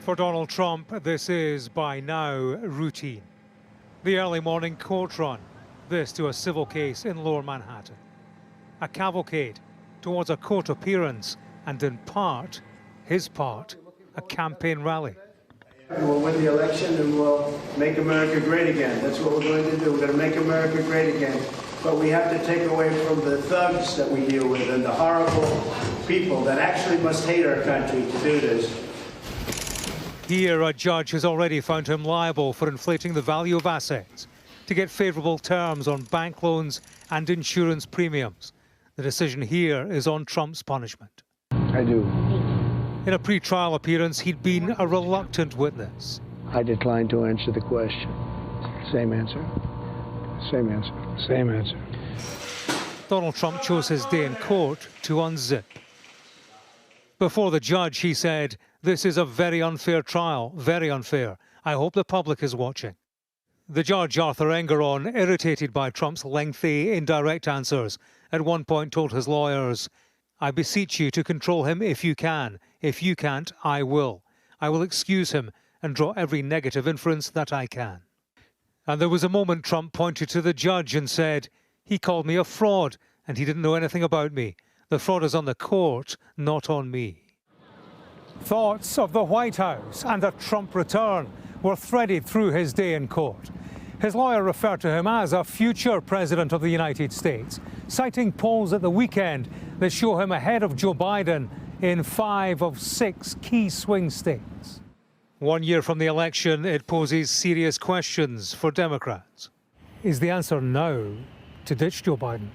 For Donald Trump, this is, by now, routine. The early morning court run, this to a civil case in Lower Manhattan. A cavalcade towards a court appearance and, in part, his part, a campaign rally. We'll win the election and we'll make America great again. That's what we're going to do. We're going to make America great again. But we have to take away from the thugs that we deal with and the horrible people that actually must hate our country to do this. Here, a judge has already found him liable for inflating the value of assets to get favourable terms on bank loans and insurance premiums. The decision here is on Trump's punishment. I do. In a pre-trial appearance, he'd been a reluctant witness. I decline to answer the question. Same answer. Same answer. Same answer. Donald Trump chose his day in court to unzip. Before the judge, he said, "This is a very unfair trial, very unfair. I hope the public is watching." The judge, Arthur Engeron, irritated by Trump's lengthy, indirect answers, at one point told his lawyers, "I beseech you to control him if you can. If you can't, I will. I will excuse him and draw every negative inference that I can." And there was a moment Trump pointed to the judge and said, "He called me a fraud and he didn't know anything about me. The fraud is on the court, not on me." Thoughts of the White House and a Trump return were threaded through his day in court. His lawyer referred to him as a future president of the United States, citing polls at the weekend that show him ahead of Joe Biden in 5 of 6 key swing states. 1 year from the election, it poses serious questions for Democrats. Is the answer no to ditch Joe Biden?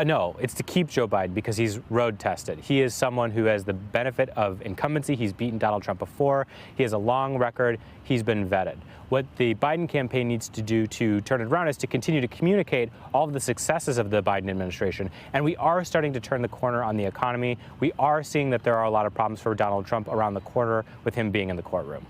No, it's to keep Joe Biden because he's road tested. He is someone who has the benefit of incumbency. He's beaten Donald Trump before. He has a long record. He's been vetted. What the Biden campaign needs to do to turn it around is to continue to communicate all of the successes of the Biden administration. And we are starting to turn the corner on the economy. We are seeing that there are a lot of problems for Donald Trump around the corner with him being in the courtroom.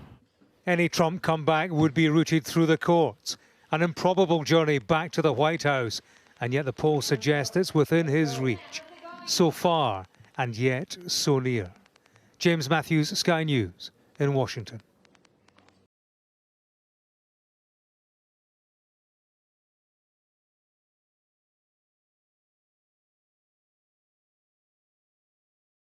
Any Trump comeback would be routed through the courts, an improbable journey back to the White House. And yet the polls suggest it's within his reach. So far, and yet so near. James Matthews, Sky News, in Washington.